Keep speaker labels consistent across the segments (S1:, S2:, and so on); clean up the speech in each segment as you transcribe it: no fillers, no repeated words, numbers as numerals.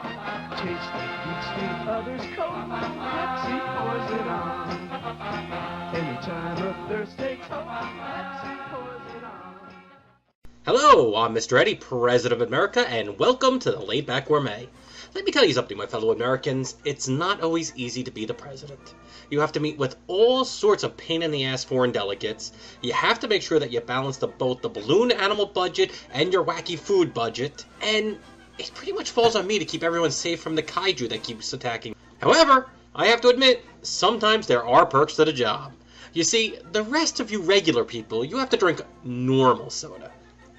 S1: Taste the beats the others coat. Pepsi pours it on. Anytime a thirst takes hold, Pepsi pours it on.
S2: Hello, I'm Mr. Eddie, President of America, and welcome to the Laidback Gourmet. Let me tell you something, my fellow Americans. It's not always easy to be the president. You have to meet with all sorts of pain-in-the-ass foreign delegates. You have to make sure that you balance both the balloon animal budget and your wacky food budget. And it pretty much falls on me to keep everyone safe from the kaiju that keeps attacking. However, I have to admit, sometimes there are perks to the job. You see, the rest of you regular people, you have to drink normal soda.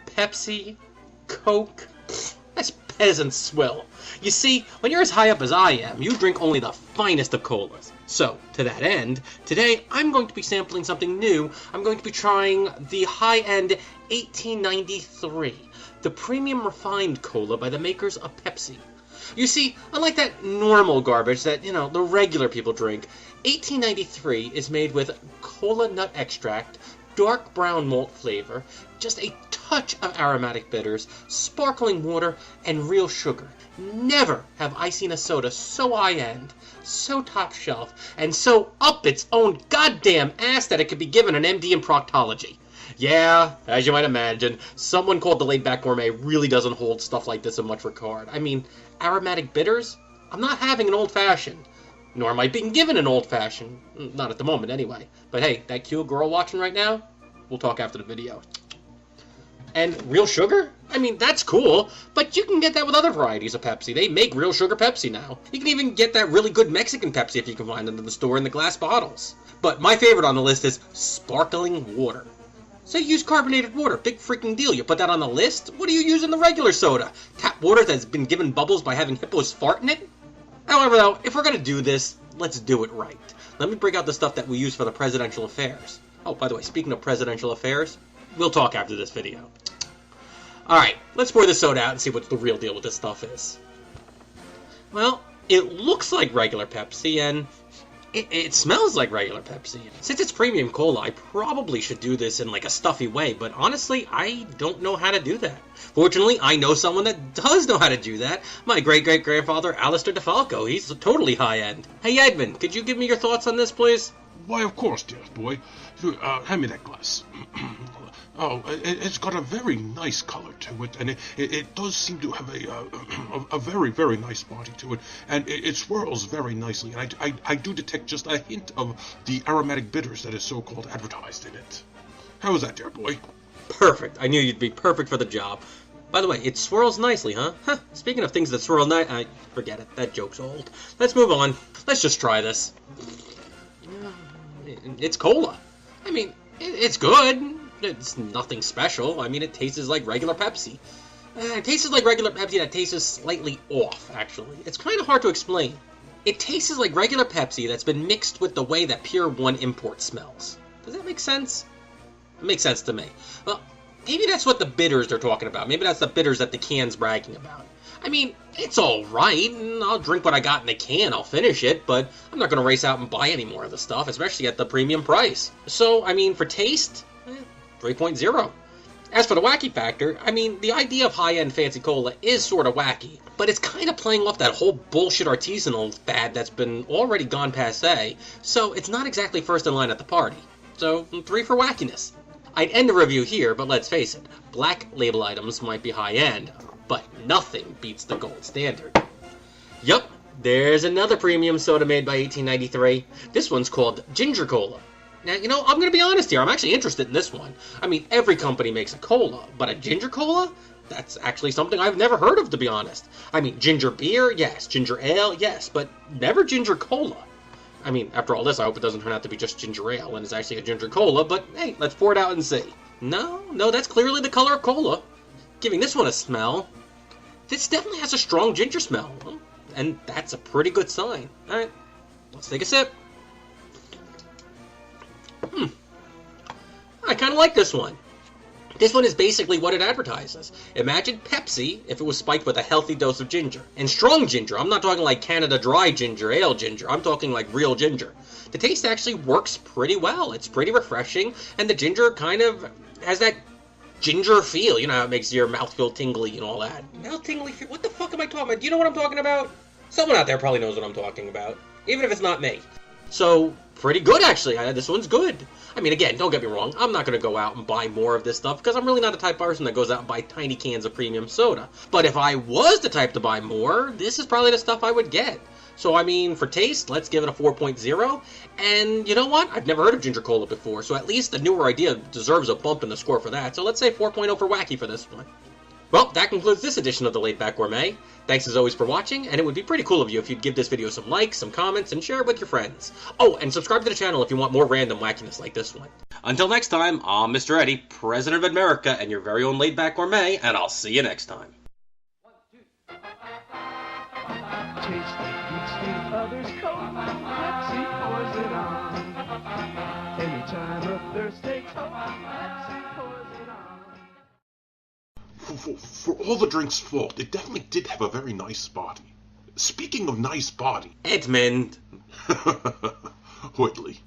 S2: Pepsi, Coke, that's peasant swill. You see, when you're as high up as I am, you drink only the finest of colas. So, to that end, today I'm going to be sampling something new. I'm going to be trying the high-end 1893, the premium refined cola by the makers of Pepsi. You see, unlike that normal garbage that, the regular people drink, 1893 is made with cola nut extract, dark brown malt flavor, just a touch of aromatic bitters, sparkling water, and real sugar. Never have I seen a soda so high-end, so top shelf, and so up its own goddamn ass that it could be given an MD in proctology. Yeah, as you might imagine, someone called the Laidback Gourmet really doesn't hold stuff like this in much regard. I mean, aromatic bitters? I'm not having an old-fashioned. Nor am I being given an old-fashioned. Not at the moment, anyway. But hey, that cute girl watching right now? We'll talk after the video. And real sugar? I mean, that's cool, but you can get that with other varieties of Pepsi. They make real sugar Pepsi now. You can even get that really good Mexican Pepsi if you can find them in the store in the glass bottles. But my favorite on the list is sparkling water. So you use carbonated water, big freaking deal. You put that on the list? What do you use in the regular soda? Tap water that's been given bubbles by having hippos fart in it? However, though, if we're going to do this, let's do it right. Let me bring out the stuff that we use for the presidential affairs. Oh, by the way, speaking of presidential affairs, we'll talk after this video. Alright, let's pour this soda out and see what the real deal with this stuff is. Well, it looks like regular Pepsi, and it smells like regular Pepsi. Since it's premium cola, I probably should do this in like a stuffy way, but honestly, I don't know how to do that. Fortunately, I know someone that does know how to do that. My great-great-grandfather, Alistair DeFalco. He's totally high-end. Hey, Edmund, could you give me your thoughts on this, please?
S3: Why, of course, dear boy. Hand me that glass. It's got a very nice color to it, and it does seem to have a very, very nice body to it, and it swirls very nicely, and I do detect just a hint of the aromatic bitters that is so-called advertised in it. How is that, dear boy?
S2: Perfect. I knew you'd be perfect for the job. By the way, it swirls nicely, huh? Speaking of things that swirl forget it. That joke's old. Let's move on. Let's just try this. It's cola. I mean, it's good. It's nothing special. I mean, it tastes like regular Pepsi. It tastes like regular Pepsi that tastes slightly off, actually. It's kind of hard to explain. It tastes like regular Pepsi that's been mixed with the way that Pier 1 import smells. Does that make sense? It makes sense to me. Well, maybe that's what the bitters they're talking about. Maybe that's the bitters that the can's bragging about. I mean, it's alright, and I'll drink what I got in the can, I'll finish it, but I'm not going to race out and buy any more of the stuff, especially at the premium price. So, I mean, for taste, 3.0. As for the wacky factor, I mean, the idea of high-end fancy cola is sort of wacky, but it's kind of playing off that whole bullshit artisanal fad that's been already gone passé, so it's not exactly first in line at the party. So, 3 for wackiness. I'd end the review here, but let's face it, black label items might be high-end, but nothing beats the gold standard. Yup, there's another premium soda made by 1893. This one's called Ginger Cola. Now, I'm going to be honest here. I'm actually interested in this one. I mean, every company makes a cola, but a ginger cola? That's actually something I've never heard of, to be honest. I mean, ginger beer, yes. Ginger ale, yes. But never ginger cola. I mean, after all this, I hope it doesn't turn out to be just ginger ale and it's actually a ginger cola, but hey, let's pour it out and see. No, that's clearly the color of cola. Giving this one a smell. This definitely has a strong ginger smell, and that's a pretty good sign. Alright, let's take a sip. I kind of like this one. This one is basically what it advertises. Imagine Pepsi if it was spiked with a healthy dose of ginger. And strong ginger. I'm not talking like Canada Dry ginger, ale ginger. I'm talking like real ginger. The taste actually works pretty well. It's pretty refreshing, and the ginger kind of has that ginger feel. You know how it makes your mouth feel tingly and all that. Mouth tingly feel? What the fuck am I talking about? Do you know what I'm talking about? Someone out there probably knows what I'm talking about, even if it's not me. So, pretty good, actually. This one's good. I mean, again, don't get me wrong. I'm not going to go out and buy more of this stuff because I'm really not the type of person that goes out and buy tiny cans of premium soda. But if I was the type to buy more, this is probably the stuff I would get. So, I mean, for taste, let's give it a 4.0. And you know what? I've never heard of ginger cola before, so at least the newer idea deserves a bump in the score for that. So let's say 4.0 for wacky for this one. Well, that concludes this edition of the Laidback Gourmet. Thanks as always for watching, and it would be pretty cool of you if you'd give this video some likes, some comments, and share it with your friends. Oh, and subscribe to the channel if you want more random wackiness like this one. Until next time, I'm Mr. Eddie, President of America, and your very own Laidback Gourmet, and I'll see you next time.
S1: Taste the heat, steam others cold. Pepsi pours it on. Anytime a thirst takes hold, Pepsi pours it on.
S3: For all the drink's fault, it definitely did have a very nice body. Speaking of nice body...
S2: Edmund.
S3: Whitley.